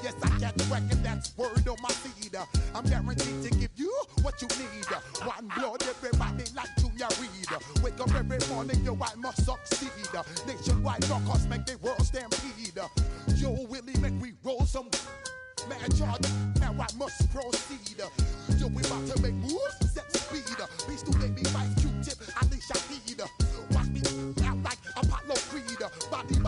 Yes, I get reckon that's word on my feed. I'm guaranteed to give you what you need. One blood, everybody like Junior Reed. Wake up every morning, yo, I must succeed. Nationwide rockers make the world stampede. Yo, Willie, make we roll some mad charge. Now I must proceed. Yo, we about to make moves, set speed. Beast to baby, fight Q-tip, Alicia Heed. Watch me out like Apollo Creed. Body,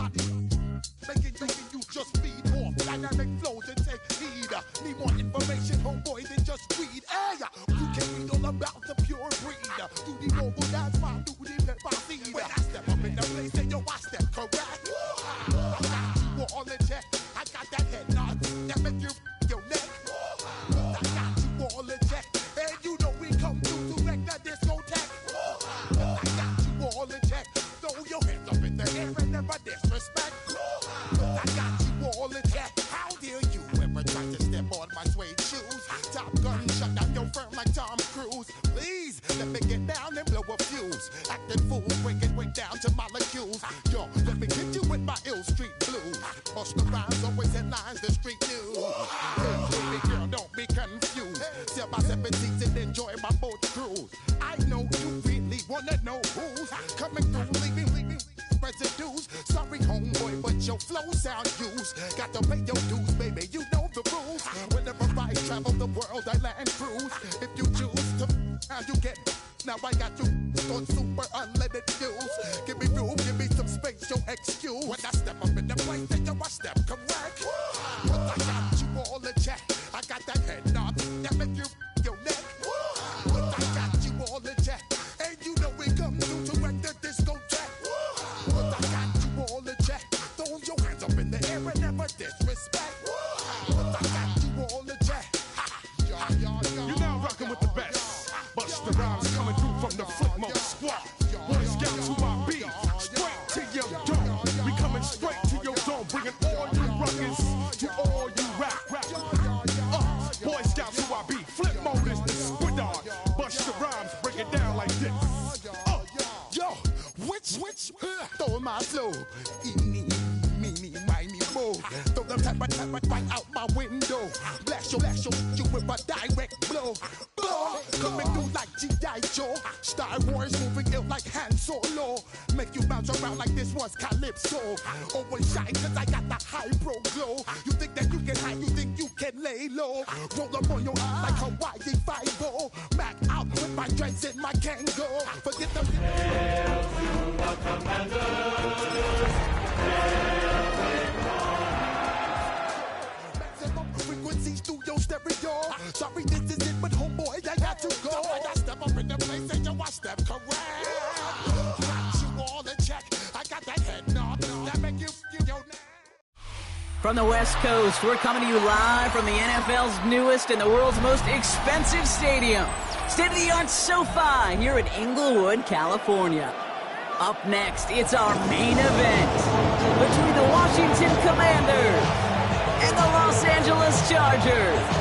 making you just feed off dynamic flows and take heed. Need more information, homeboy, than just read. Hey, you can read all about the pure breed. Do the mobile dance, my do the pepper seed. When I step up in the place, then yo, I step correct. I got you all in check. I got that head nod that make you your neck. I got you all in check. And you know we come through to wreck the discotheque. I got you all in check. Throw your hands up in the air and never disrespect. I got you all in check. How dare you ever try to step on my suede shoes? Top Gun shut down your firm like Tom Cruise. Please let me get down and blow a fuse. Acting fool, break it way down to molecules. Yo, let me hit you with my ill street blues. Bust the rhymes, always headlines, the street news. Hey, baby girl, don't be confused. Sell my 17s and enjoy my boat cruise. I know you really wanna know who's coming through, leaving residues. Sorry, homeboy, but your flow sound used. Got to pay your dues, baby, you know the rules. Whenever I travel the world, I land cruise. If you choose to, how you get. Now I got you on super unleaded fuels. Give me room, give me some space, your excuse. When I step up in the place, then yo, I step correct. But I got you all in check. I got that head nod that make you your neck. But I got you all in check. And you know we come through to wreck the discotheque. But I got you all in check. Throw your hands up in the air and never disrespect. But I got you all in check. You're now rocking with the best. Bust the rhymes coming through from the flip mode squad. Boy Scouts who I be, straight to your dome. We coming straight to your dome, bringing all you ruckus to all you rap. Boy Scouts who I be, flip mode is the squid dog. Bust the rhymes, break it down like this. Yo, which, throw my flow. Eeny, meeny, miny, mo. Throw them type right out my window. Blast you with a direct blow. Coming through like G.I. Joe. Star Wars moving ill like Han Solo. Make you bounce around like this was Calypso. Always shine cause I got the high pro glow. You think that you can hide, you think you can lay low. Roll up on your eye like Hawaii 5-0. Mac out with my dreads and my Kango. Forget the Hail to the commanders. Maximum frequencies through your stereo. Sorry, this is it, but homeboy, I got to go. I step up in the place and yo, I step correct. Got you all in check. I got that head nod that make you your neck. From the West Coast, we're coming to you live from the NFL's newest and the world's most expensive stadium, state-of-the-art SoFi here in Inglewood, California. Up next, it's our main event between the Washington Commanders and the Los Angeles Chargers.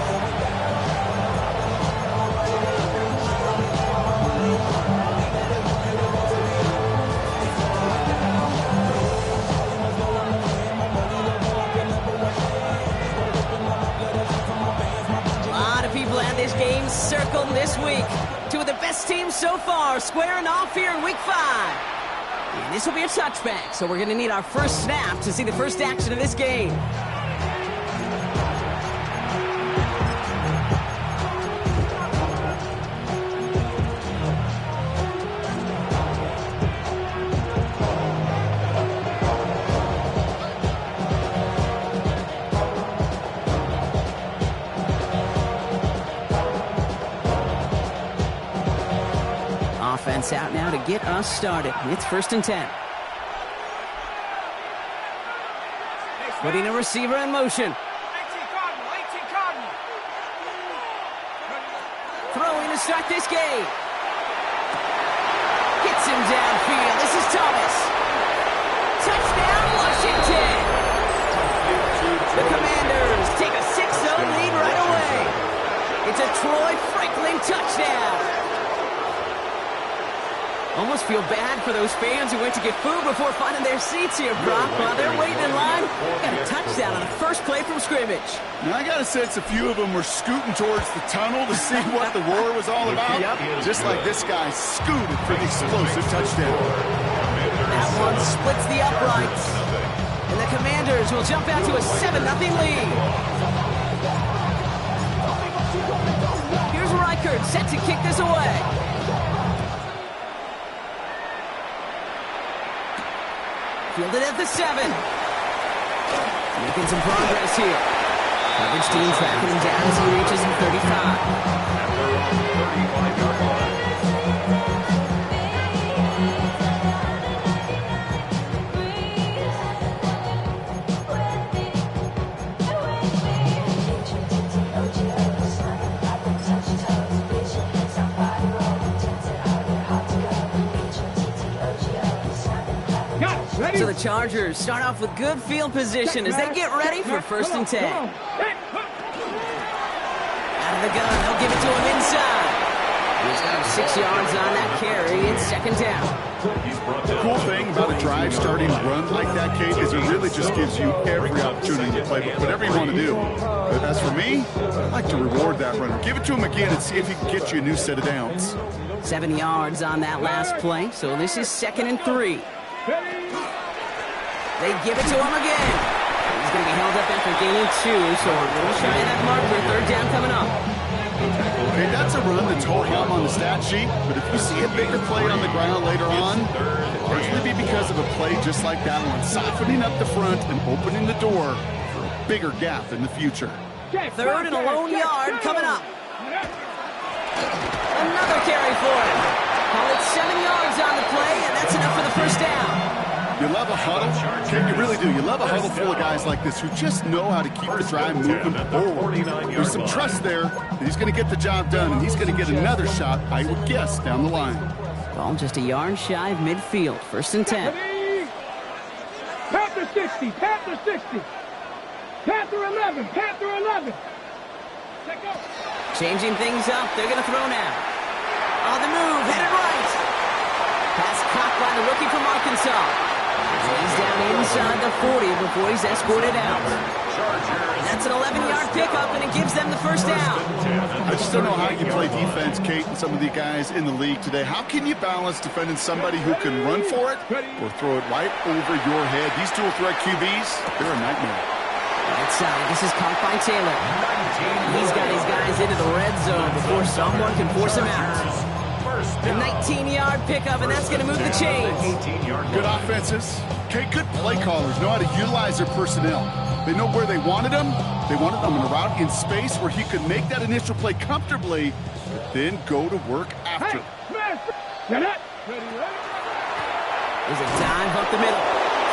This game circled this week. Two of the best teams so far squaring off here in Week 5. And this will be a touchback, so we're going to need our first snap to see the first action of this game. Offense out now to get us started. It's 1st and 10. Putting a receiver in motion. 18 Cardinal. Throwing to start this game. Hits him downfield. This is Thomas. Touchdown, Washington. The Commanders take a 6-0 lead right away. It's a Troy Franklin touchdown. Almost feel bad for those fans who went to get food before finding their seats here, Brock. While they're waiting in line, got a touchdown on the first play from scrimmage. Now, I got a sense a few of them were scooting towards the tunnel to see what the roar was all about. Just like this guy scooted for the explosive touchdown. That one splits the uprights. And the Commanders will jump out to a 7-0 lead. Here's Reichert set to kick this away. Fielded at the 7. Making some progress here. Coverage team tracking him down as he reaches the 35. So the Chargers start off with good field position as they get ready for 1st and 10. Out of the gun, they'll give it to him inside. He's got 6 yards on that carry. It's 2nd down. The cool thing about a drive starting run like that, Kate, is it really just gives you every opportunity to play whatever you want to do. But as for me, I like to reward that runner. Give it to him again and see if he can get you a new set of downs. 7 yards on that last play, so this is 2nd and 3. They give it to him again. He's going to be held up after gaining 2, so a little shy of that marker. 3rd down coming up. Okay, that's a run that's ho hum on the stat sheet, but if you see a bigger play on the ground later on, it'll largely be because of a play just like that one, softening up the front and opening the door for a bigger gap in the future. 3rd and a lone yard coming up. Another carry for him. Call it 7 yards on the play, and that's enough for the 1st down. You love a huddle, Ken, you really do. You love a huddle full of guys like this who just know how to keep the drive moving forward. There's some trust there that he's going to get the job done, and he's going to get another shot, I would guess, down the line. Ball just a yard shy of midfield. 1st and 10. Panther 60, Panther 60. Panther 11, Panther 11. Let go. Changing things up. They're going to throw now. On the move, headed right. Pass caught by the rookie from Arkansas. He's down inside the 40 before he's escorted out. That's an 11-yard pickup, and it gives them the 1st down. I just don't know how you play defense, Kate, and some of the guys in the league today. How can you balance defending somebody who can run for it or throw it right over your head? These dual threat QBs, they're a nightmare. Right side, this is caught by Taylor. He's got his guys into the red zone before someone can force him out. A 19-yard pickup, and that's going to move the chains. Good offenses. Okay, good play callers know how to utilize their personnel. They know where they wanted them. They wanted them in a route in space where he could make that initial play comfortably, but then go to work after. There's a dive up the middle.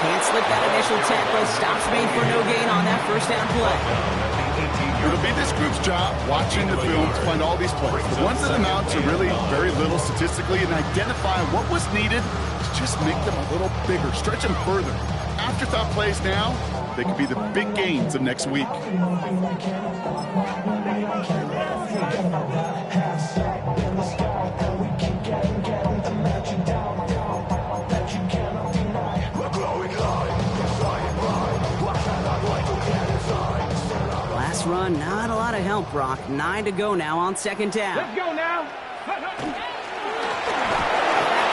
Can't slip that initial tackle. Stops made for no gain on that 1st down play. It'll be this group's job watching the film to find all these plays. The ones that amount to really very little statistically and identify what was needed to just make them a little bigger, stretch them further. Afterthought plays now, they could be the big gains of next week. Run, not a lot of help, Brock. 9 to go now on 2nd down. Let's go now. Back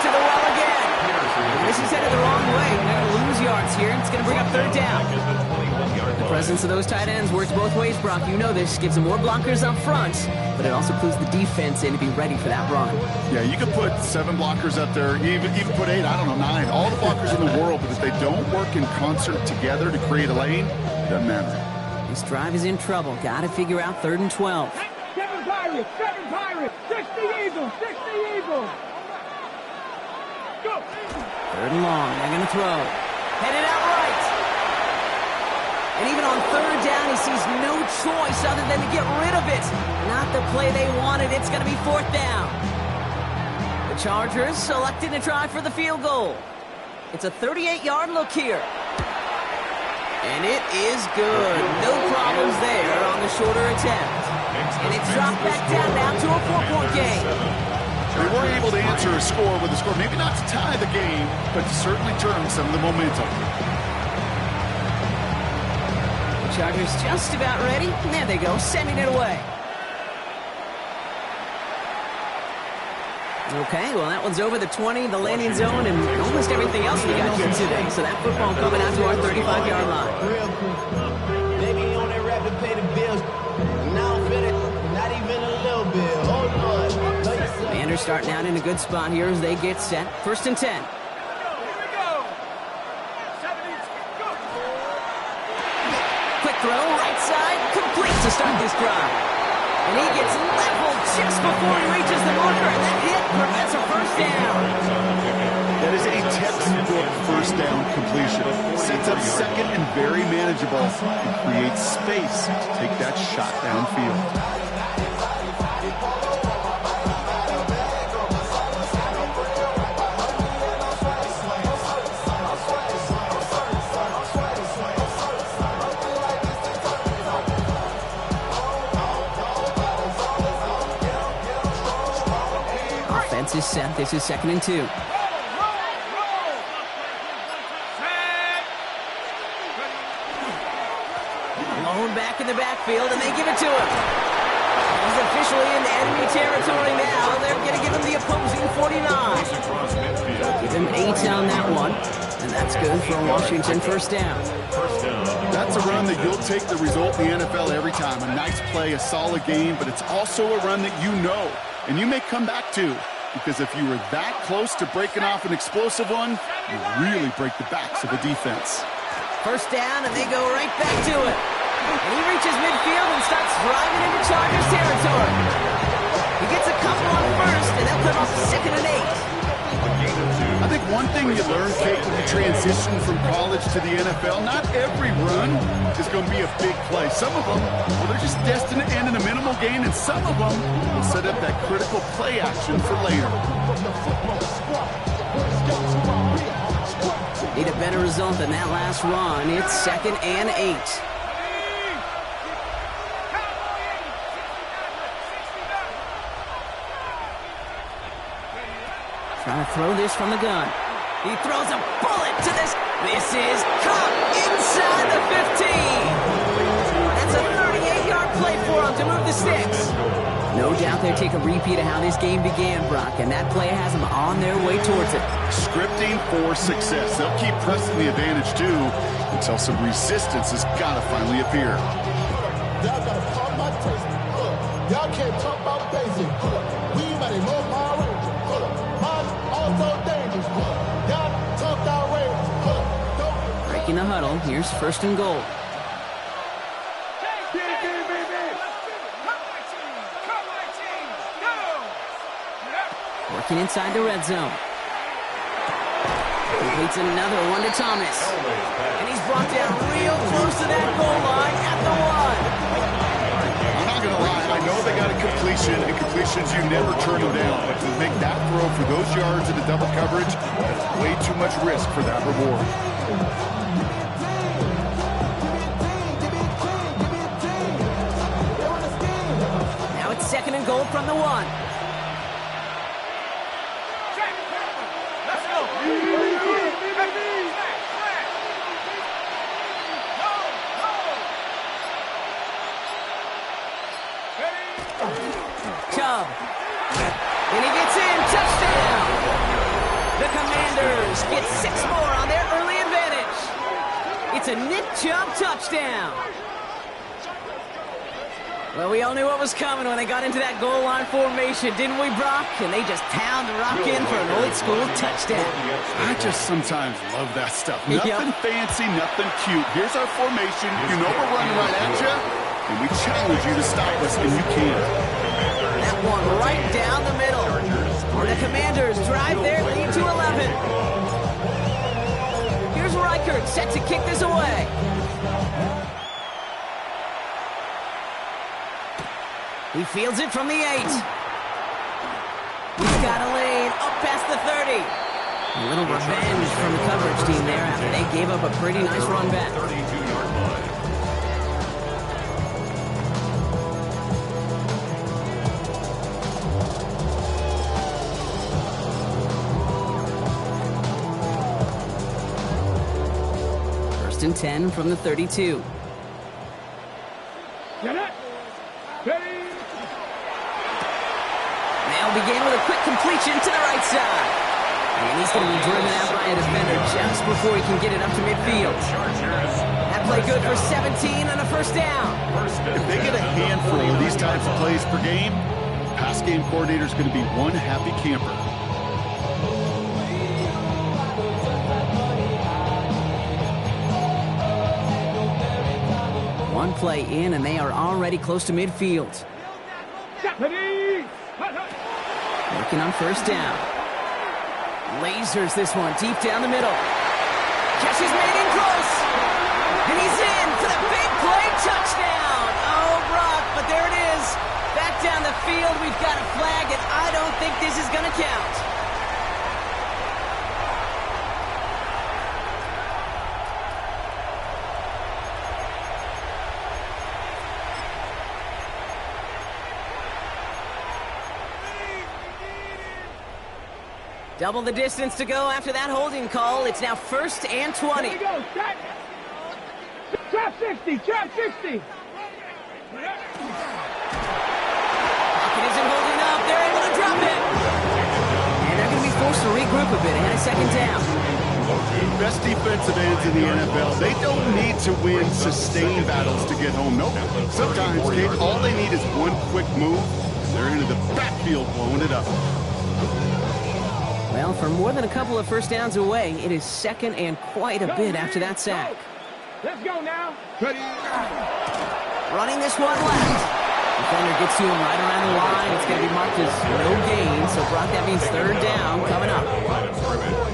to the well again. This is headed the wrong way. They're going to lose yards here. It's going to bring up 3rd down. The presence of those tight ends works both ways, Brock. You know this. Gives them more blockers up front, but it also clues the defense in to be ready for that run. Yeah, you could put 7 blockers up there, even put 8, I don't know, 9. All the blockers in the world, but if they don't work in concert together to create a lane, it doesn't matter. This drive is in trouble. Got to figure out 3rd and 12. 7 Pirates, 60 Eagles, 60 Eagles. Go. 3rd and long. They're going to throw. Headed out right. And even on 3rd down, he sees no choice other than to get rid of it. Not the play they wanted. It's going to be 4th down. The Chargers selected to try for the field goal. It's a 38-yard look here. And it is good. No problems there on the shorter attempt. And it's dropped back down now to a 4-point game. They were able to answer a score with a score, maybe not to tie the game, but to certainly turn some of the momentum. The Chargers just about ready. And there they go, sending it away. Okay, well, that one's over the 20, the landing zone, and almost everything else we got here today. So that football coming out to our 35-yard line. Real quick. Maybe you on that rap to pay the bills. Now I'm finished. Not even a little bit. Hold on. Commanders starting out in a good spot here as they get set. 1st and 10. Quick throw, right side, complete to start this drive. And he gets leveled just before he reaches the marker, and that hit prevents a first down. That is a textbook first down completion. Sets up second and very manageable and creates space to take that shot downfield. Offense is set. This is 2nd and 2. Back in the backfield, and they give it to him. He's officially in enemy territory now. They're going to give him the opposing 49. Give him 8 on that one, and that's good for Washington. First down. That's a run that you'll take the result in the NFL every time. A nice play, a solid game, but it's also a run that you know, and you may come back to, because if you were that close to breaking off an explosive one, you really break the backs of the defense. First down, and they go right back to it. And he reaches midfield and starts driving into Chargers territory. He gets a couple on first, and they'll come up 2nd and 8. I think one thing you learn, Kate, when you transition from college to the NFL, not every run is going to be a big play. Some of them, well, they're just destined to end in a minimal gain, and some of them will set up that critical play action for later. Need a better result than that last run. It's 2nd and 8. Trying to throw this from the gun. He throws a bullet to this. This is caught inside the 15. That's a 38-yard play for him to move the sticks. No doubt they take a repeat of how this game began, Brock, and that play has them on their way towards it. Scripting for success. They'll keep pressing the advantage, too, until some resistance has got to finally appear. Y'all got to talk my taste. Y'all can't talk about basic. We might know my way. Also dangerous. Y'all talk our way. Breaking the huddle. Here's 1st and goal. Working inside the red zone. Completes another one to Thomas. And he's brought down real close to that goal line at the 1. I'm not going to lie. I know they got a completion, and completions, you never turn them down. But to make that throw for those yards in the double coverage, that's way too much risk for that reward. Now it's 2nd and goal from the 1. Chubb. And he gets in. Touchdown. The Commanders get 6 more on their early advantage. It's a Nick Chubb touchdown. Well, we all knew what was coming when they got into that goal line formation, didn't we, Brock? And they just pound the rock in for an old-school touchdown. I just sometimes love that stuff. Nothing fancy, nothing cute. Here's our formation. You know we're running right at you, and we challenge you to stop us, and you can. That one right down the middle. And the Commanders drive their lead to 11. Here's Reichert set to kick this away. He fields it from the 8. He's got a lane up past the 30. A little revenge from the coverage team there after they gave up a pretty nice run back. 32-yard line. and 10 from the 32. Get it. Ready. They'll begin with a quick completion to the right side. And he's going to be driven out by a defender just before he can get it up to midfield. That play good for 17 and a first down. If they get a handful of these types of plays per game, pass game coordinator is going to be one happy camper. One play in, and they are already close to midfield. Working on first down. Lasers this one deep down the middle. Catch is made in close. And he's in for the big play touchdown. Oh, Brock, but there it is. Back down the field, we've got a flag, and I don't think this is going to count. Double the distance to go after that holding call. It's now 1st and 20. Here we go. Trap 60. Trap 60. Pocket isn't holding up. They're able to drop it. And they're going to be forced to regroup a bit ahead of second down. Best defensive ends in the NFL. They don't need to win sustained battles to get home. Nope. Sometimes, Kate, all they need is one quick move. They're into the backfield blowing it up. Well, for more than a couple of first downs away, it is second and quite a bit after that sack. Let's go now. Running this one left. Defender gets to him right around the line. It's going to be marked as no gain. So, Brock, that means third down coming up.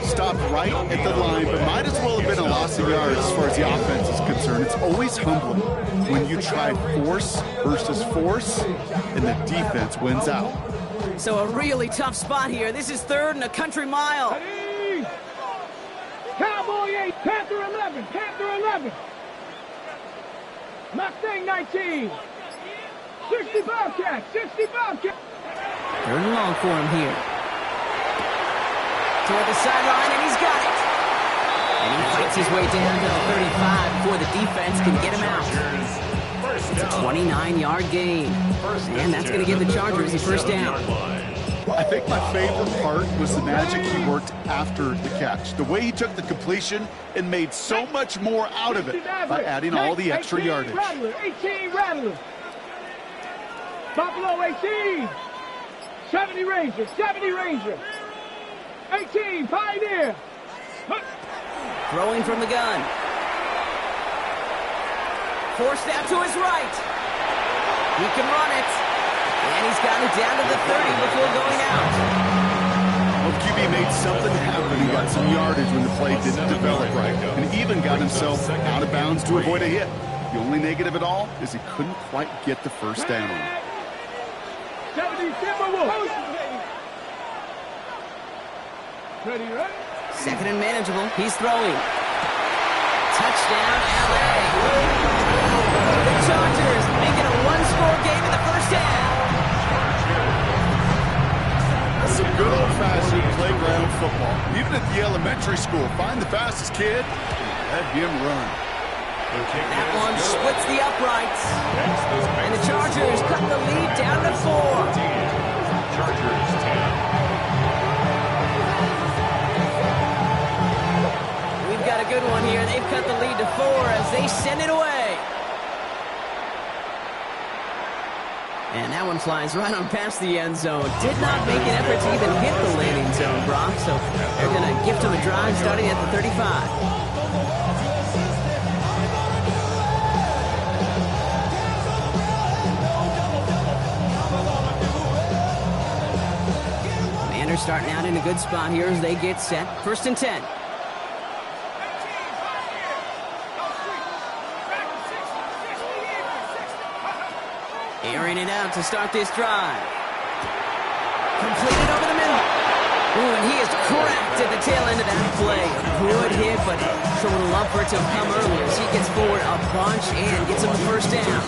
Stopped right at the line, but might as well have been a loss of yards as far as the offense is concerned. It's always humbling when you try force versus force, and the defense wins out. So a really tough spot here. This is 3rd and a country mile. Ready. Cowboy 8, Panther 11, Panther 11. Mustang 19. 60 Bobcat, 60 Bobcat. 3rd and long for him here. Toward the sideline, and he's got it. And he fights his way down to the 35 before the defense can get him out. It's a 29-yard gain. And that's going to give the Chargers a first down. I think my favorite part was the magic he worked after the catch. The way he took the completion and made so much more out of it by adding all the extra yardage. 18 Rattler. Buffalo 18. 70 Ranger, 70 Ranger. 18 Pioneer. Throwing from the gun. Forced out to his right. He can run it. And he's got it down to the 30 before going out. Well, QB made something happen. He got some yardage when the play didn't develop right. And even got himself out of bounds to avoid a hit. The only negative at all is he couldn't quite get the first down. 70 Timberwolves. Ready, ready? 2nd and manageable. He's throwing. Touchdown, LA. The Chargers making a one-score game in the first half. That's some good old-fashioned playground football. Even at the elementary school, find the fastest kid and let him run. That one splits the uprights. And the Chargers cut the lead down to 4. Chargers 10. We've got a good one here. They've cut the lead to 4 as they send it away. And that one flies right on past the end zone. Did not make an effort to even hit the landing zone, Brock. So they're going to gift him a drive starting at the 35. Commanders starting out in a good spot here as they get set. 1st and 10. Airing it out to start this drive. Completed over the middle. Ooh, and he is cracked at the tail end of that play. A good hit, but sure would love for it to have come earlier as he gets forward a bunch and gets him the first down.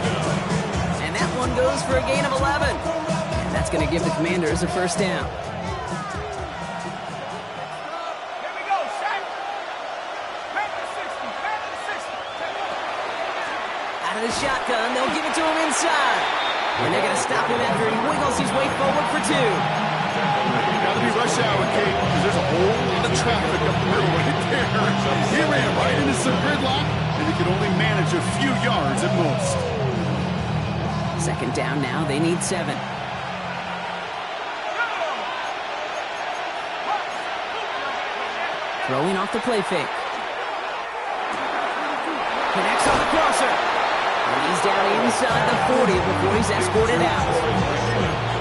And that one goes for a gain of 11. And that's going to give the Commanders a first down. Here we go, set. Panther 60, Panther 60. the shotgun. They'll give it to him inside. And they're going to stop him after he wiggles his way forward for 2. Got to be rush hour, Kate, because there's a whole lot of traffic up the middle right there. He ran right into some gridlock, and he could only manage a few yards at most. Second down now. They need 7. Throwing off the play fake. Connects on the crosser. And he's down inside the 40 before he's escorted out.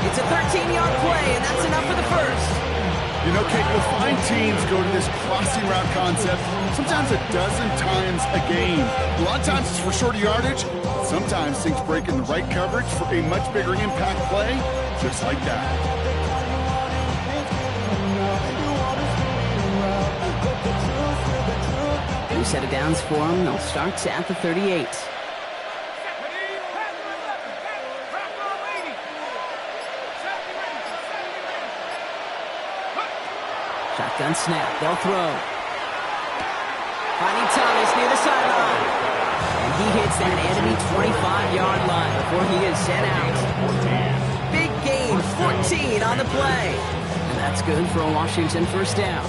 It's a 13-yard play, and that's enough for the first. You know, Kate, you'll find teams go to this crossing route concept sometimes a dozen times a game. A lot of times it's for shorter yardage. Sometimes things break in the right coverage for a much bigger impact play, just like that. New set of downs for them. They'll start at the 38. Shotgun snap. They'll throw. Finding Thomas near the sideline. And he hits that enemy 25-yard line before he is sent out. Big gain, 14 on the play. And that's good for a Washington first down.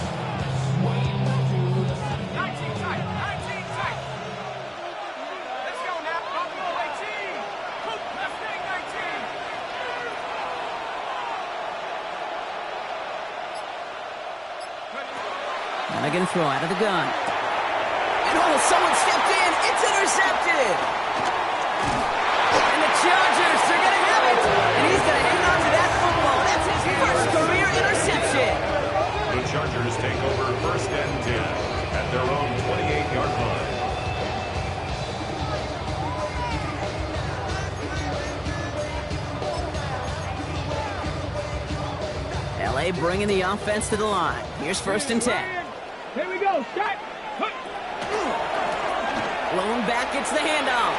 They're going to throw out of the gun. And oh, someone stepped in. It's intercepted. And the Chargers, they're going to have it. And he's going to hang on to that football. That's his first career interception. The Chargers take over 1st and 10 at their own 28-yard line. LA bringing the offense to the line. Here's 1st and 10. Here we go. Start. Blown back, gets the handoff.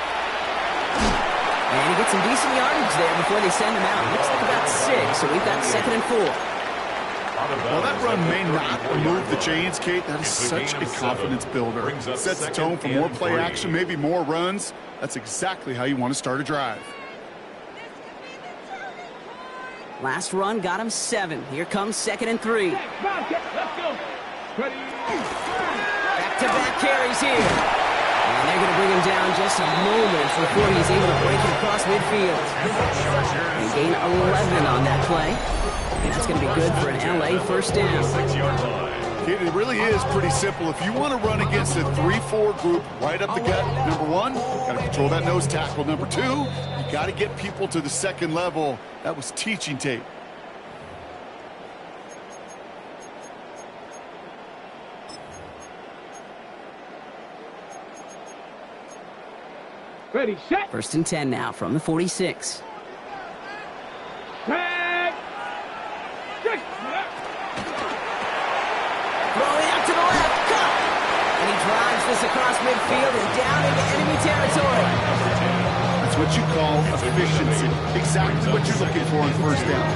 And he gets some decent yardage there before they send him out. Looks like about 6, so we've got 2nd and 4. Well, that run may not remove the chains, Kate. That is such a confidence builder. It sets the tone for more play action, maybe more runs. That's exactly how you want to start a drive. Last run got him 7. Here comes 2nd and 3. Let's go. Ready. Back-to-back carries here. And they're going to bring him down just moments before he's able to break it across midfield. They gain 11 on that play. And that's going to be good for an LA first down. It really is pretty simple. If you want to run against a 3-4 group right up the gut, number 1, got to control that nose tackle. Number 2, you got to get people to the second level. That was teaching tape. Ready, set. 1st and 10 now from the 46. Tag. Throwing out to the left. Cut. And he drives this across midfield and down into enemy territory. That's what you call efficiency. Exactly what you're looking for on 1st down.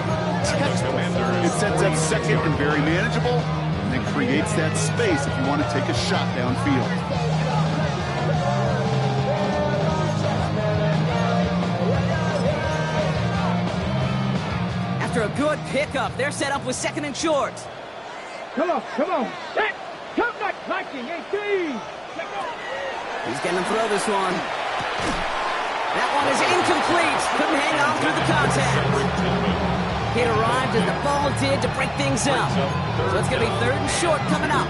Textbook. It sets up 2nd and very manageable, and then creates that space if you want to take a shot downfield. After a good pickup, they're set up with 2nd and short. Come on. Set. Come back, blocking. 18. He's going to throw this one. That one is incomplete. Couldn't hang on through the contact. It arrived as the ball did to break things up. So it's going to be 3rd and short coming up.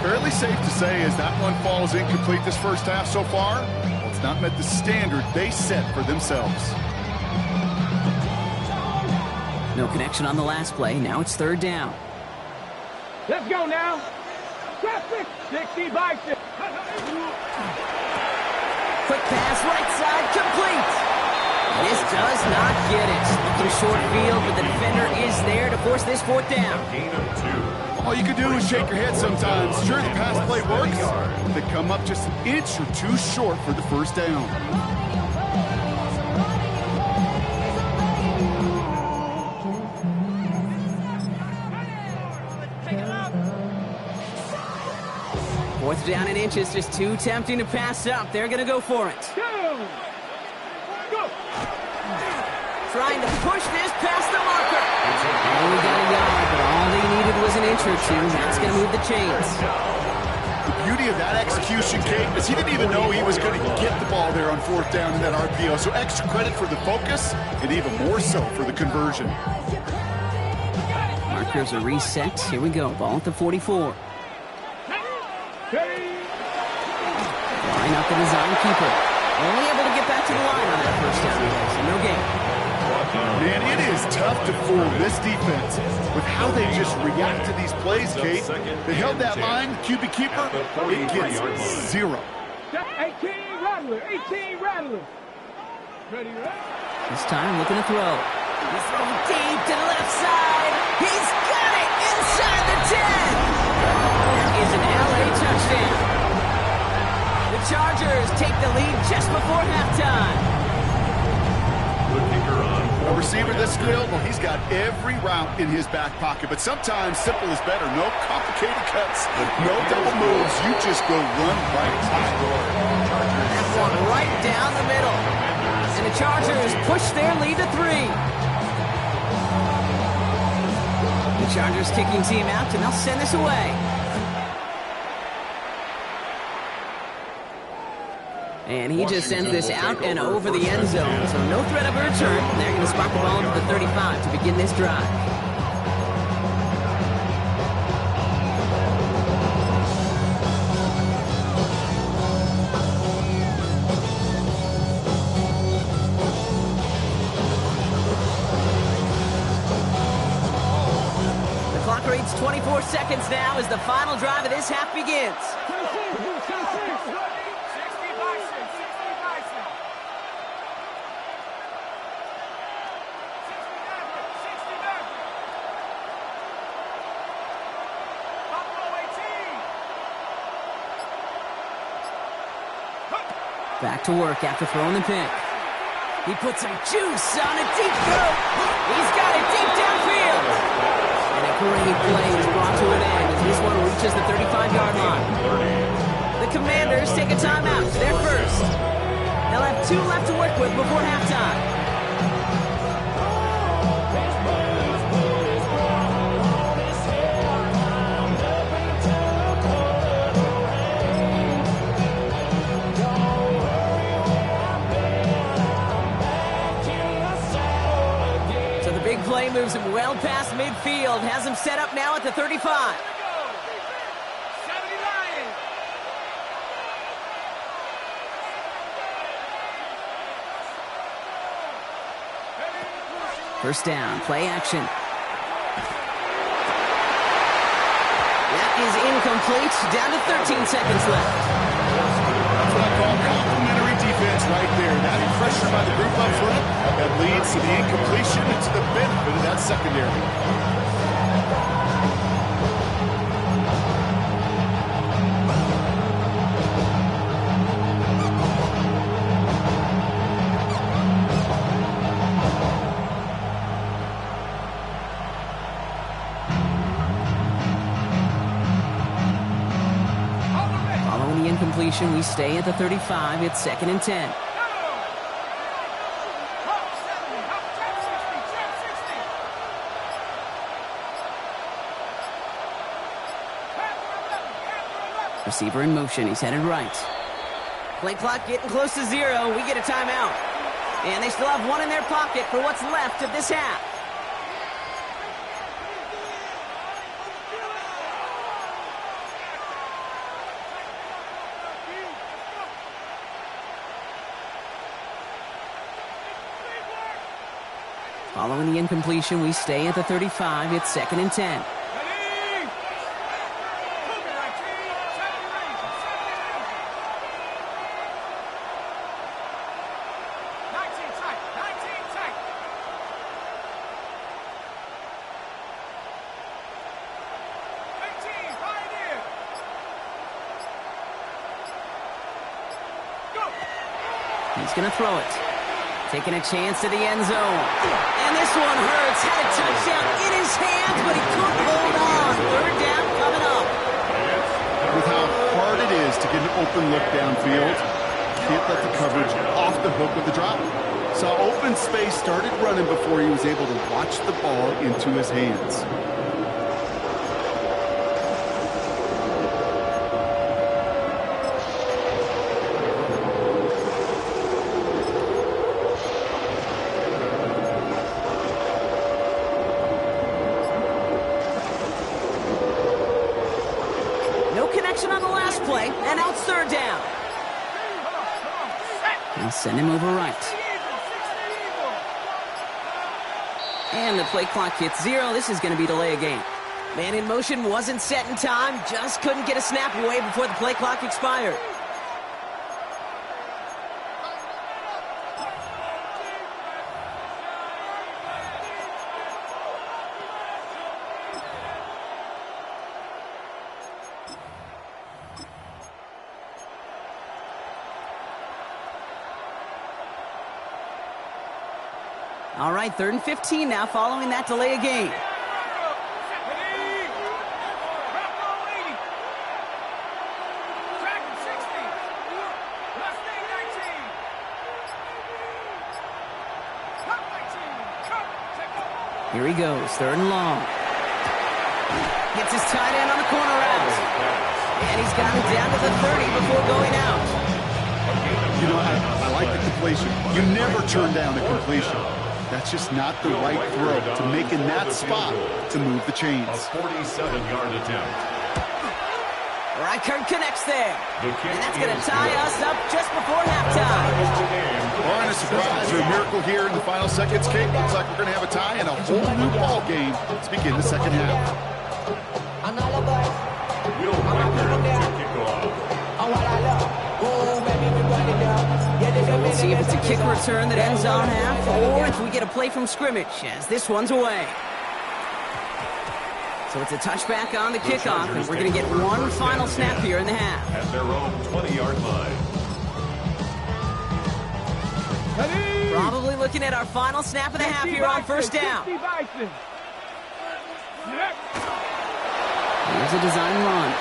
Fairly safe to say as that one falls incomplete this first half so far, well, it's not met the standard they set for themselves. No connection on the last play. Now it's 3rd down. Let's go now. Traffic. 60 by 6. Quick pass, right side, complete. This does not get it. Looking short field, but the defender is there to force this 4th down. All you can do is shake your head sometimes. Sure, the pass play works, but they come up just an inch or 2 short for the 1st down. down in inches, just too tempting to pass up. They're going to go for it. Go. Trying to push this past the marker. Only got a yard, but all they needed was an inch or two. That's going to move the chains. The beauty of that execution, Kate, is he didn't even know he was going to get the ball there on 4th down in that RPO. So extra credit for the focus, and even more so for the conversion. Markers are reset. Here we go. Ball at the 44. Line up the design keeper. Only able to get back to the line on that first down play, so no gain. Man, it is tough to fool this defense with how they just react to these plays, Kate. They held that line, QB keeper, it gets 0. 18 Rattler. 18 Rattler. Ready, right? This time looking to throw. He's throwing deep to the left side. He's got it inside the 10. That is an LA touchdown. The Chargers take the lead just before halftime. A receiver this skilled, well, he's got every route in his back pocket, but sometimes simple is better. No complicated cuts, no double moves. You just go run right. That's one right down the middle. And the Chargers push their lead to 3. The Chargers kicking team out, and they'll send this away. And he just sends this out and over the end zone. So no threat of a return. They're going to spot the ball into the 35 to begin this drive. The clock reads 24 seconds now as the final drive of this half begins. Back to work after throwing the pick. He puts some juice on a deep throw. He's got it deep downfield. And a great play is brought to an end as this one reaches the 35-yard line. The Commanders take a timeout. They're first. They'll have 2 left to work with before halftime. Play moves him well past midfield, has him set up now at the 35. First down, play action. That is incomplete, down to 13 seconds left. That's what I call complimentary defense right there. That pressure by the group up front, that leads to the incompletion and to the benefit of that secondary. Following the incompletion, we stay at the 35. It's 2nd and 10. Receiver in motion. He's headed right. Play clock getting close to 0. We get a timeout. And they still have 1 in their pocket for what's left of this half. Following the incompletion, we stay at the 35. It's 2nd and 10. He's going to throw it. Taking a chance to the end zone. And this one hurts. Had a touchdown in his hands, but he couldn't hold on. 3rd down coming up. With how hard it to get an open look downfield. Can't let the coverage off the hook with the drop. Saw open space, started running before he was able to watch the ball into his hands. On the last play, and now it's third down. He'll send him over right. And the play clock hits 0. This is going to be delay a game. Man in motion wasn't set in time, just couldn't get a snap away before the play clock expired. All right, 3rd and 15 now following that delay of game. Here he goes, 3rd and long. Gets his tight end on the corner route. And he's got him down to the 30 before going out. You know, I like the completion. You never turn down a completion. That's just not the right throw to make in that spot to move the chains. A 47-yard attempt. Reichert connects there. And that's going to tie us up just before halftime. Barring a surprise or a miracle here in the final seconds, Kate, looks like we're going to have a tie and a whole new ball game to begin the second half. Will Reichert to kick off. We'll see if it's a kick return that ends on half, or if we get a play from scrimmage, as this one's away. So it's a touchback on the kickoff, and we're going to get one final snap here in the half. At their own 20-yard line. Probably looking at our final snap of the half here on first down. Here's a design run.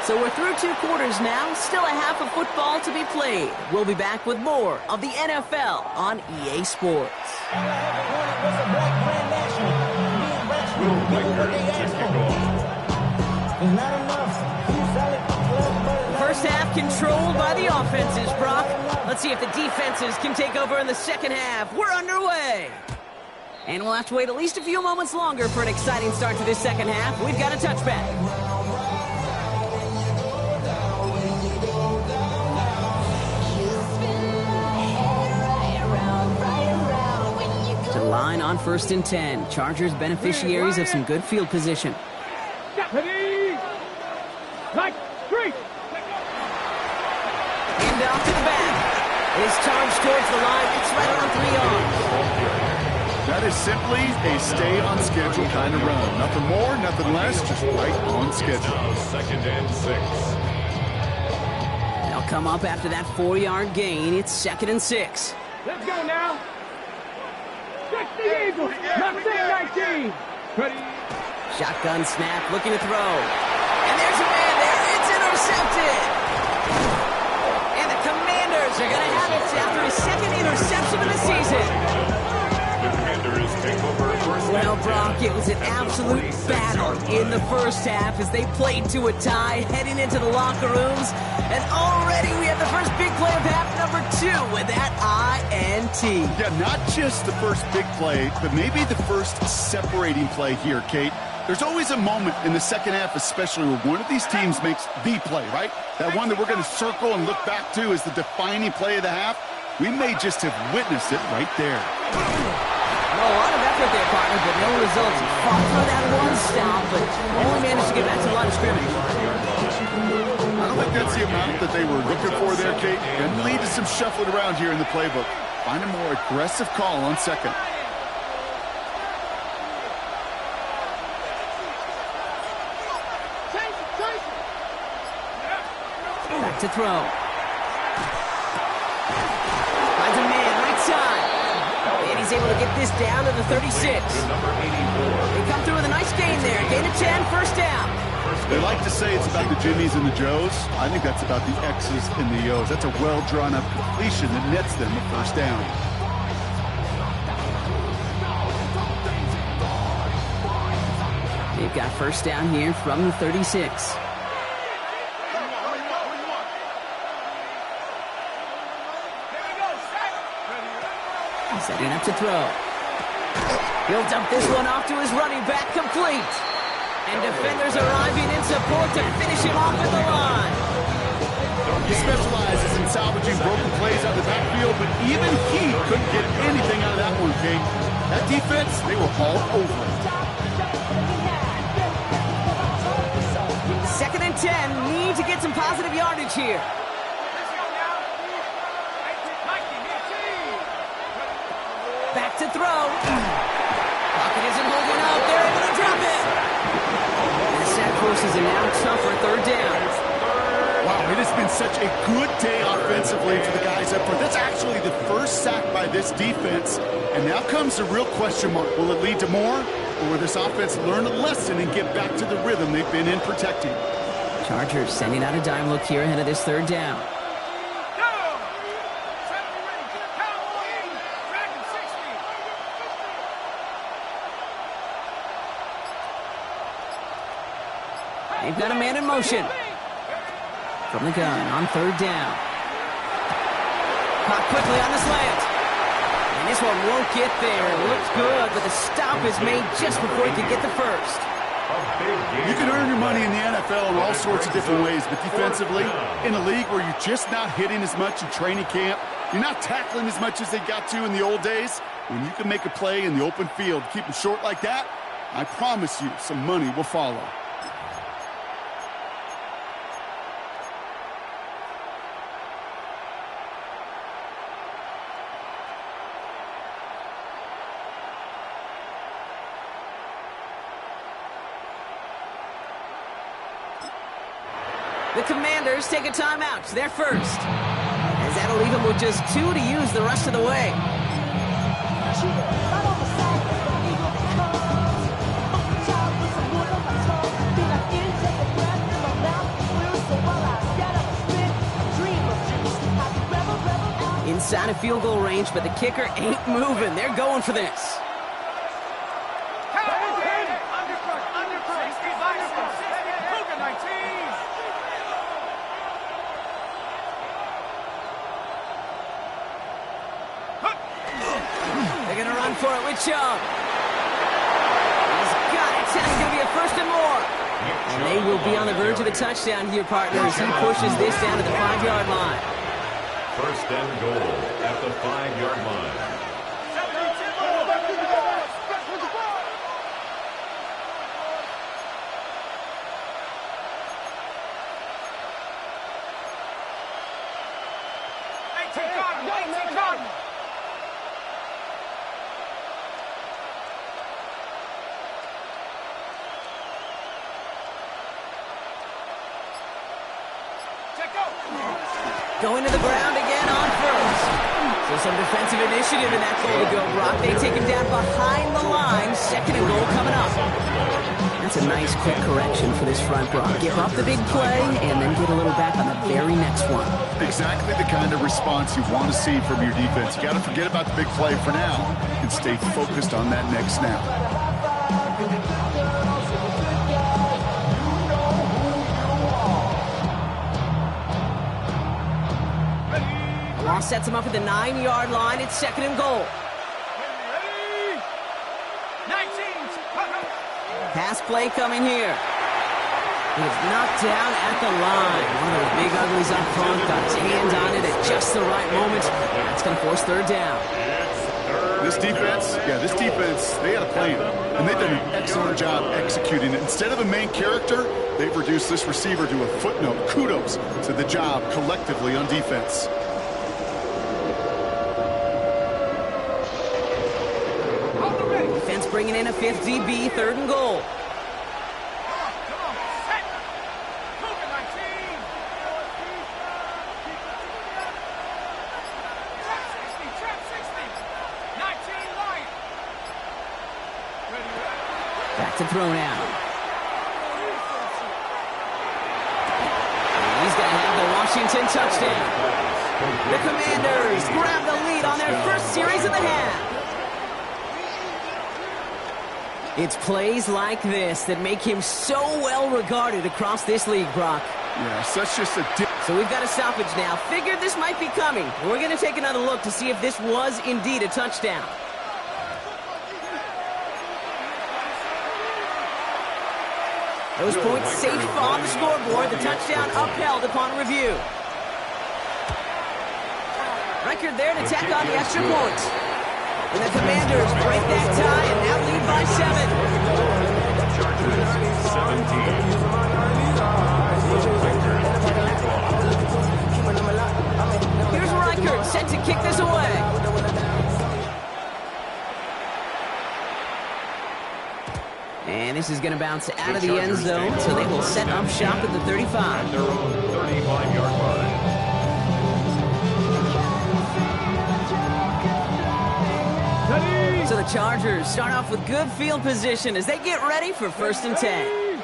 So we're through 2 quarters now, still a half of football to be played. We'll be back with more of the NFL on EA Sports. Will Reichert to kick off. First half controlled by the offenses, Brock. Let's see if the defenses can take over in the second half. We're underway. And we'll have to wait at least a few moments longer for an exciting start to this second half. We've got a touchback. Line on 1st and 10. Chargers beneficiaries of some good field position. Like 3. And off to the back. It is charged towards the line. It's right around 3 yards. That is simply a stay on schedule kind of run. Nothing more, nothing less, just right on schedule. 2nd and 6. They'll come up after that 4-yard gain. It's 2nd and 6. Let's go now. 60 Eagles, not 19. Ready. Shotgun snap, looking to throw. And there's a man there. It's intercepted. And the Commanders are going to have it after his 2nd interception of the season. The Commanders take over first. Well, Brock, it was an absolute battle in the first half as they played to a tie heading into the locker rooms. And already we have the first big play of half number 2 with that INT. Yeah, not just the first big play, but maybe the first separating play here, Kate. There's always a moment in the second half, especially where one of these teams makes the play, right? That one that we're going to circle and look back to as the defining play of the half. We may just have witnessed it right there. Well, a lot of effort there, partner, but no results. Fought for that one stop, but only managed to get back to the line of scrimmage. I don't think that's the amount that they were looking for there, Kate. And lead to some shuffling around here in the playbook. Find a more aggressive call on second. Back to throw. Finds a man, right side. And he's able to get this down to the 36. Number 84. They come through with a nice gain there. Gain of 10, first down. They like to say it's about the Jimmies and the Joes. I think that's about the X's and the O's. That's a well-drawn-up completion that nets them a first down. They've got first down here from the 36. Setting up to throw. He'll dump this one off to his running back, complete. And defenders arriving in support to finish him off at the line. He specializes in salvaging broken plays out of the backfield, but even he couldn't get anything out of that one, King. That defense, they were all over it. 2nd and 10, need to get some positive yardage here. Back to throw. Pocket isn't holding up. They're able to drop it. The sack forces a now tougher 3rd down. Wow, it has been such a good day offensively for the guys up front. That's actually the first sack by this defense. And now comes the real question mark. Will it lead to more? Or will this offense learn a lesson and get back to the rhythm they've been in protecting? Chargers sending out a dime look here ahead of this 3rd down. They've got a man in motion. From the gun on 3rd down. Caught quickly on the slant. And this one won't get there. It looks good, but the stop is made just before he can get the first. You can earn your money in the NFL in all sorts of different ways, but defensively, in a league where you're just not hitting as much in training camp, you're not tackling as much as they got to in the old days, when you can make a play in the open field, keep them short like that, I promise you some money will follow. The Commanders take a timeout. They're first. As that'll leave them with just 2 to use the rest of the way. Inside of field goal range, but the kicker ain't moving. They're going for this. For it with Chubb. He's got it. It's going to be a 1st and more. And they will be on the verge of a touchdown here, partners. He pushes this down to the 5-yard line. 1st and goal at the 5-yard line. Going to the ground again on 1st. So some defensive initiative in that goal to go, Brock. They take him down behind the line. 2nd and goal coming up. That's a nice quick correction for this front, Brock. Give up the big play and then get a little back on the very next one. Exactly the kind of response you want to see from your defense. You got to forget about the big play for now and stay focused on that next snap. Sets him up at the 9-yard line. It's 2nd and goal. Pass play coming here. He is knocked down at the line. One of those big uglies up front. Got his hand on it at just the right moment. That's going to force 3rd down. This defense, they had a plan. And they've done an excellent job executing it. Instead of a main character, they've reduced this receiver to a footnote. Kudos to the job collectively on defense. Bringing in a 5th DB, 3rd and goal. Back to throw now. Washington touchdown. The Commanders grab the lead on their first series of the half. It's plays like this that make him so well regarded across this league, Brock. Yeah, such just a So we've got a stoppage now. Figured this might be coming. We're going to take another look to see if this was indeed a touchdown. Those points safe on the scoreboard. The touchdown upheld upon review. Record there to tack on the extra point. And the Commanders break that tie and now lead by 7. Here's Reichert set to kick this away. And this is going to bounce out of the end zone, so they will set up shop at the 35. Their own 35-yard line. So the Chargers start off with good field position as they get ready for 1st and 10.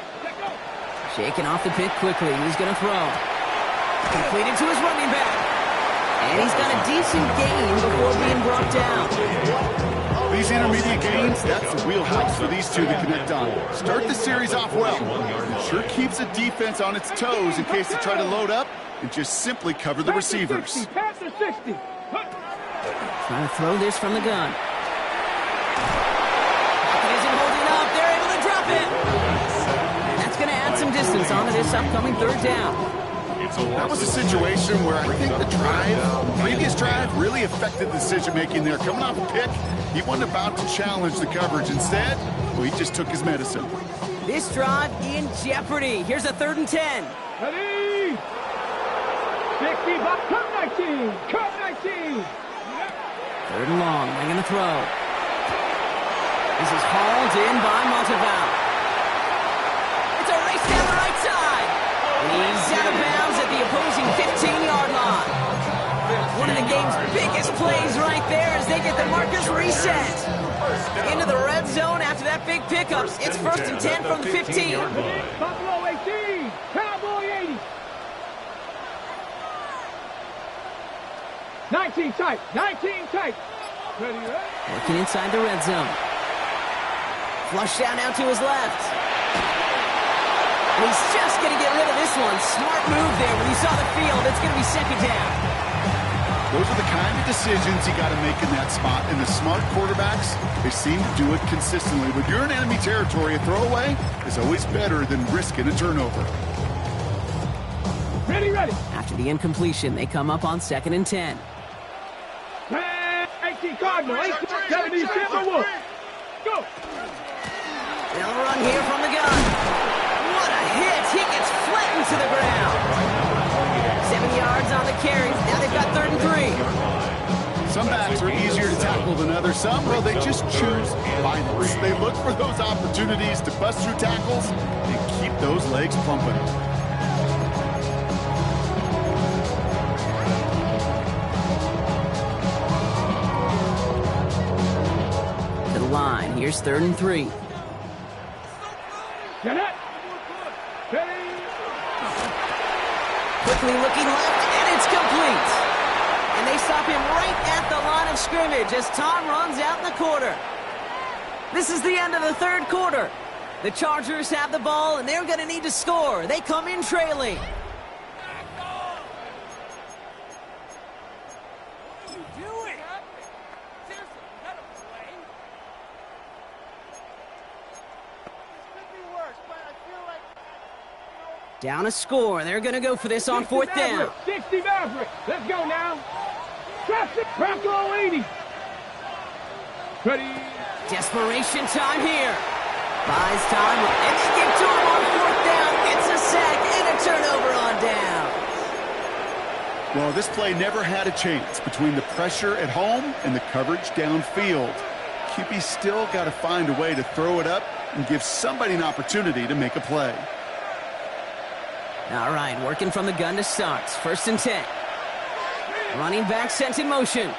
Shaking off the pick quickly. He's going to throw. Completed to his running back. And he's got a decent gain before being brought down. These intermediate gains, that's the wheelhouse for these two to connect on. Start the series off well. It sure keeps the defense on its toes in case they try to load up and just simply cover the receivers. Pass to 60. Trying to throw this from the gun. Pocket isn't holding up. They're able to drop it. And that's going to add some distance onto this upcoming 3rd down. That was a situation where I think the previous drive really affected the decision-making there. Coming off a pick, he wasn't about to challenge the coverage. Instead, well, he just took his medicine. This drive in jeopardy. Here's a 3rd and 10. Ready? 60, cut 19. Cut 19. 3rd and long. They're going to throw. This is hauled in by Monteval. It's a race down the right side. He's out of bounds at the opposing 15-yard line. One of the game's biggest plays right there as they get the markers reset. Into the red zone after that big pickup. It's 1st and 10 from the 15. Buffalo 18. Cowboy 80. 19 tight. 19 tight. Ready, ready? Working inside the red zone. Flush down now to his left. And he's just going to get rid of this one. Smart move there when he saw the field. It's going to be 2nd down. Those are the kind of decisions you got to make in that spot. And the smart quarterbacks, they seem to do it consistently. When you're in enemy territory, a throwaway is always better than risking a turnover. Ready, ready. After the incompletion, they come up on 2nd and 10. 18 Cardinal, 17 Timberwolves. Go. They'll run here from the gun. What a hit. He gets flattened to the ground. 7 yards on the carry. Now they've got 3rd and 3. Some backs are easier to tackle than others. Some, well, they just choose violence. They look for those opportunities to bust through tackles and keep those legs pumping. To the line. Here's 3rd and 3. Get it. Ready. Quickly looking left, and it's complete. And they stop him right at the line of scrimmage as Tom runs out in the quarter. This is the end of the 3rd quarter. The Chargers have the ball, and they're going to need to score. They come in trailing. Down a score. They're going to go for this on 4th down. 60 Maverick. Let's go now. Traffic. Bronco 80. Ready. Desperation time here. Buys time, and they get to him on 4th down. It's a sack and a turnover on down. Well, this play never had a chance between the pressure at home and the coverage downfield. QB still got to find a way to throw it up and give somebody an opportunity to make a play. All right, working from the gun to start. 1st and 10. Running back sent in motion.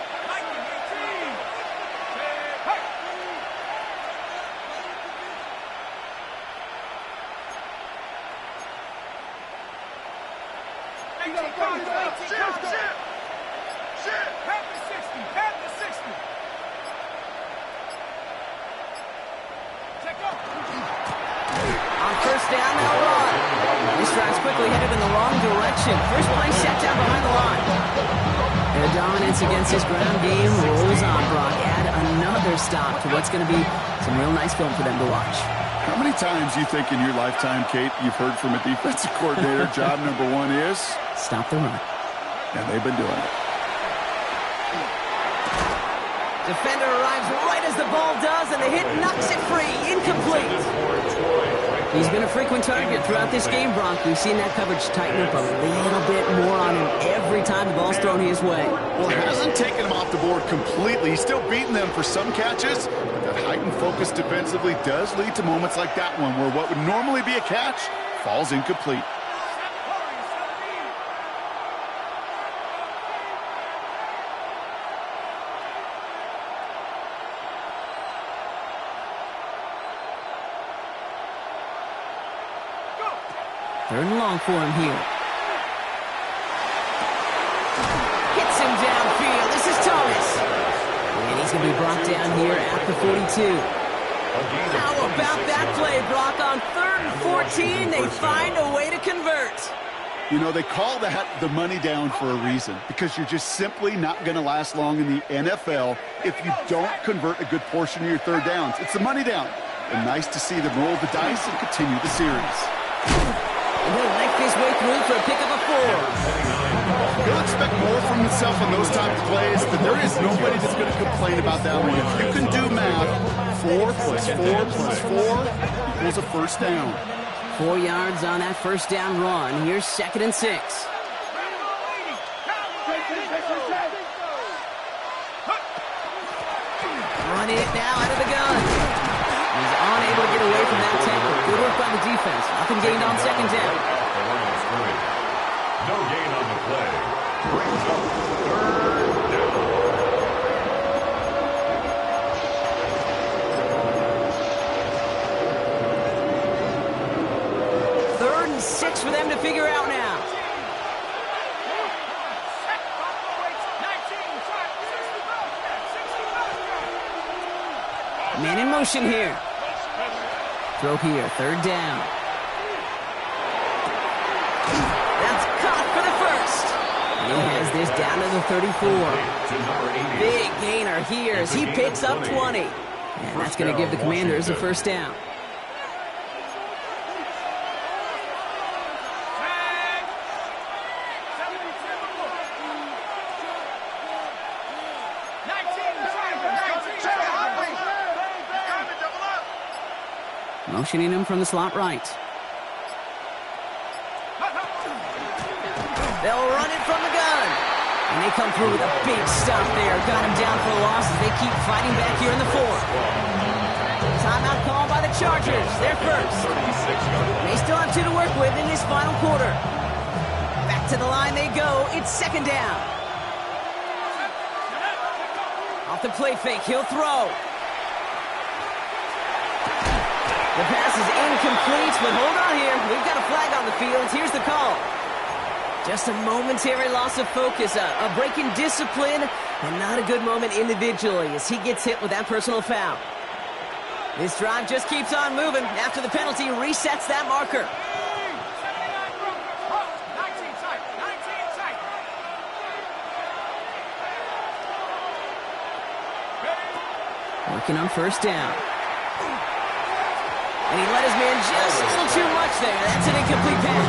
quickly headed in the wrong direction. First play set down behind the line. Their dominance against his ground game rolls on, Brock. Add another stop to what's going to be some real nice film for them to watch. How many times you think in your lifetime, Kate, you've heard from a defensive coordinator, job number one is? Stop the run. And they've been doing it. Defender arrives right as the ball does, and the hit knocks it free. Incomplete. He's been a frequent target throughout this game, Brock. We've seen that coverage tighten up a little bit more on him every time the ball's thrown his way. Well, it hasn't taken him off the board completely. He's still beating them for some catches. But that heightened focus defensively does lead to moments like that one, where what would normally be a catch falls incomplete. Third and long for him here. Hits him downfield. This is Thomas. And he's going to be brought down here at the 42. How about that play, Brock? On 3rd and 14, they find a way to convert. You know, they call that the money down for a reason, because you're just simply not going to last long in the NFL if you don't convert a good portion of your third downs. It's the money down. And nice to see them roll the dice and continue the series. And he'll make his way through for a pickup of 4. He'll expect more from himself on those type of plays, but there is nobody that's going to complain about that one. If you can do math, 4 plus 4 plus 4 equals a first down. 4 yards on that first down run. Here's 2nd and 6. Run it now out of the gun. He's unable to get away from that tackle. Good work by the defense. Nothing gained on 2nd down. No gain on the play. Brings up 3rd down. Third and 6 for them to figure out now. Man in motion here. Throw here, 3rd down. That's caught for the first. And he has this down to the 34. Big gainer here as he picks up 20. And that's going to give the Commanders a first down. Motioning him from the slot right. They'll run it from the gun. And they come through with a big stop there. Got him down for a loss as they keep fighting back here in the 4th. Timeout called by the Chargers. They're first. They still have 2 to work with in this final quarter. Back to the line they go. It's 2nd down. Off the play fake. He'll throw. The pass is incomplete, but hold on here. We've got a flag on the field. Here's the call. Just a momentary loss of focus, a break in discipline, and not a good moment individually as he gets hit with that personal foul. This drive just keeps on moving. After the penalty, resets that marker. Working on 1st down. And he let his man just a little too much there. That's an incomplete pass.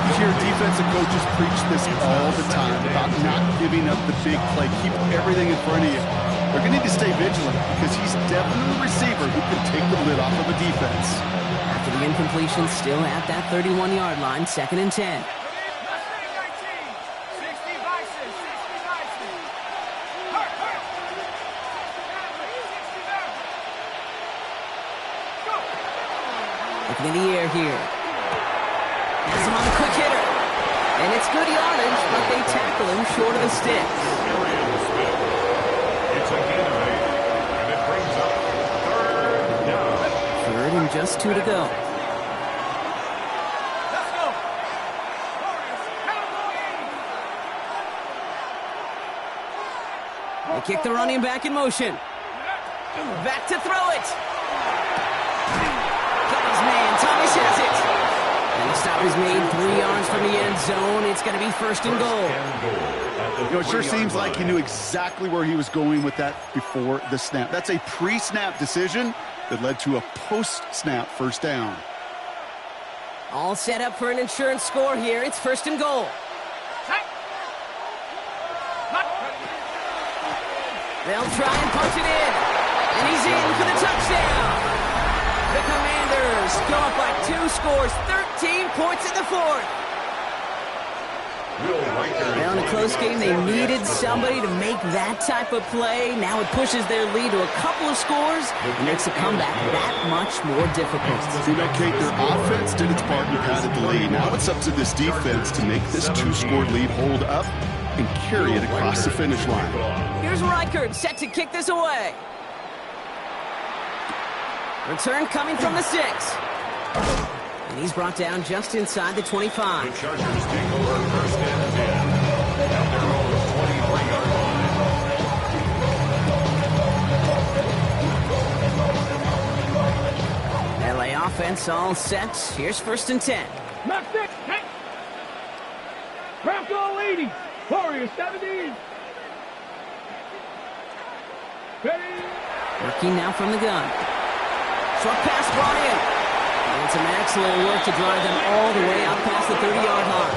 You hear defensive coaches preach this all the time about not giving up the big play. Keep everything in front of you. They're going to need to stay vigilant because he's definitely the receiver who can take the lid off of a defense. After the incompletion, still at that 31-yard line, 2nd and 10. Looking in the air here. Has him on the quick hitter. And it's good yardage, but they tackle him short of the sticks. It's a gain of 8, and it brings up 3rd down. 3rd and just 2 to go. Let's go. They kick the running back in motion. Back to throw it. Man, Thomas has it. And the Stop is made 3 yards from the end zone. It's going to be first and goal. It sure seems like he knew exactly where he was going with that before the snap. That's a pre-snap decision that led to a post-snap first down. All set up for an insurance score here. It's first and goal. They'll try and punch it in. And he's in for the touchdown. The Commanders go up by 2 scores, 13 points in the fourth. Now in a close game, they needed somebody to make that type of play. Now it pushes their lead to a couple of scores and makes the comeback that much more difficult. You know, Kate, their offense did its part and padded the lead. Now it's up to this defense to make this 2-score lead hold up and carry it across the finish line. Here's Reichert set to kick this away. Return coming from the 6. And he's brought down just inside the 25. The Chargers take over first and 10 at their own 23-yard line. LA offense all set. Here's first and 10. Knock 6. Hey. Craft all 80. Warriors 70. Ready. Working now from the gun. Short pass brought in. And some excellent work to drive them all the way out past the 30-yard line.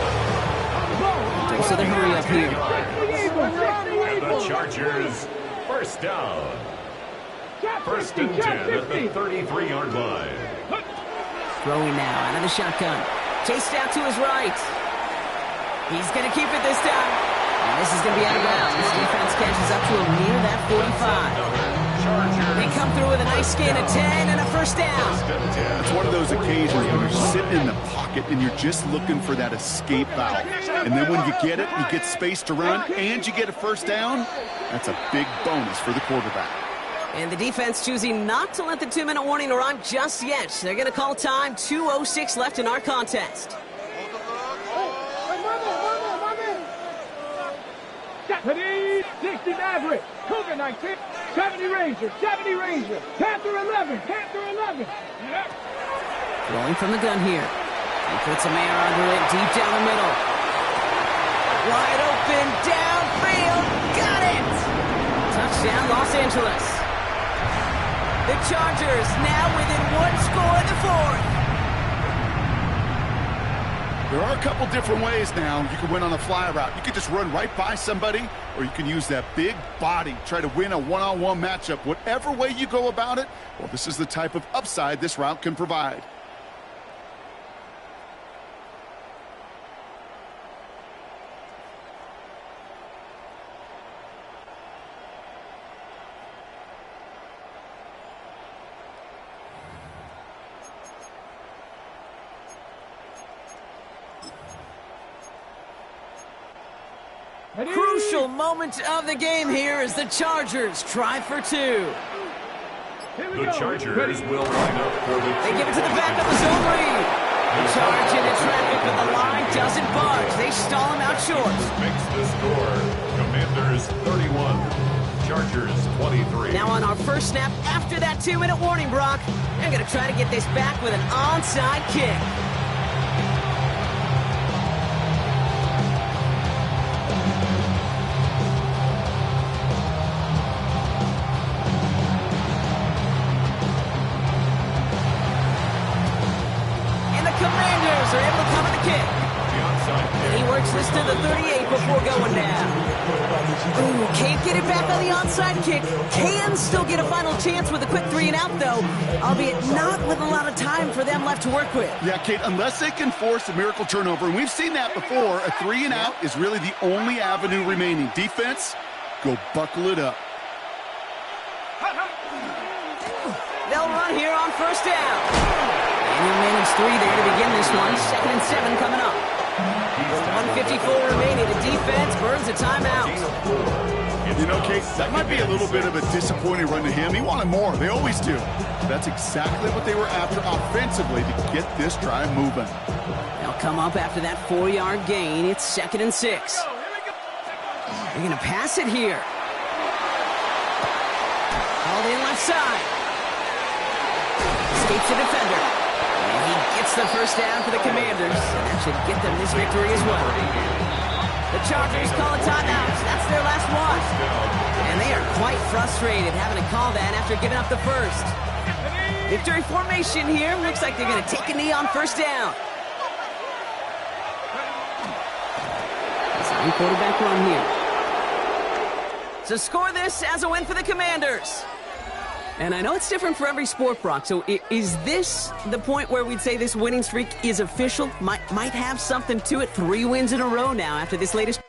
Thanks to the hurry up here. The Chargers first down. First and 10 at the 33-yard line. Throwing now out of the shotgun. Chased out to his right. He's going to keep it this time. And this is going to be out of bounds. This defense catches up to him near that 45. They come through with a nice gain of 10 and a first down. It's one of those occasions when you're sitting in the pocket and you're just looking for that escape valve. And then when you get it, you get space to run, and you get a first down, that's a big bonus for the quarterback. And the defense choosing not to let the 2-minute warning run just yet. They're going to call time. 2:06 left in our contest. 60 Maverick, Cougar 19, 70 Ranger, 70 Ranger, Panther 11, Panther 11. Rolling from the gun here. He puts a man under it deep down the middle. Wide open, downfield, got it! Touchdown, Los Angeles. The Chargers now within 1 score in the fourth. There are a couple different ways now. You can win on a fly route. You can just run right by somebody, or you can use that big body, try to win a one-on-one matchup. Whatever way you go about it, well, this is the type of upside this route can provide. Crucial moment of the game here as the Chargers try for 2. The Chargers will line up for the... They give it to the back of the zone read. They charge into traffic, but the line doesn't budge. They stall him out short. Makes the score. Commanders 31, Chargers 23. Now on our first snap after that 2-minute warning, Brock, they're going to try to get this back with an onside kick. Commanders are able to cover the kick. And he works this to the 38 before going down. Ooh, can't get it back on the onside kick. Can still get a final chance with a quick 3-and-out, though, albeit not with a lot of time for them left to work with. Yeah, Kate, unless they can force a miracle turnover, and we've seen that before, a 3-and-out is really the only avenue remaining. Defense, go buckle it up. They'll run here on first down. And he'll manage 3 there to begin this one. 2nd and 7 coming up. 1:54 remaining. The defense burns a timeout. You know, Kate, that might be a little bit of a disappointing run to him. He wanted more. They always do. That's exactly what they were after offensively to get this drive moving. They'll come up after that 4-yard gain. It's 2nd and 6. They're going to pass it here. Called in left side. Escapes the defender. he gets the first down for the Commanders, and that should get them this victory as well. The Chargers call a timeout. That's their last one. And they are quite frustrated having to call that after giving up the first. Victory formation here. Looks like they're going to take a knee on first down. It's a quarterback run here. So score this as a win for the Commanders. And I know it's different for every sport, Brock. So is this the point where we'd say this winning streak is official? Might have something to it. 3 wins in a row now after this latest.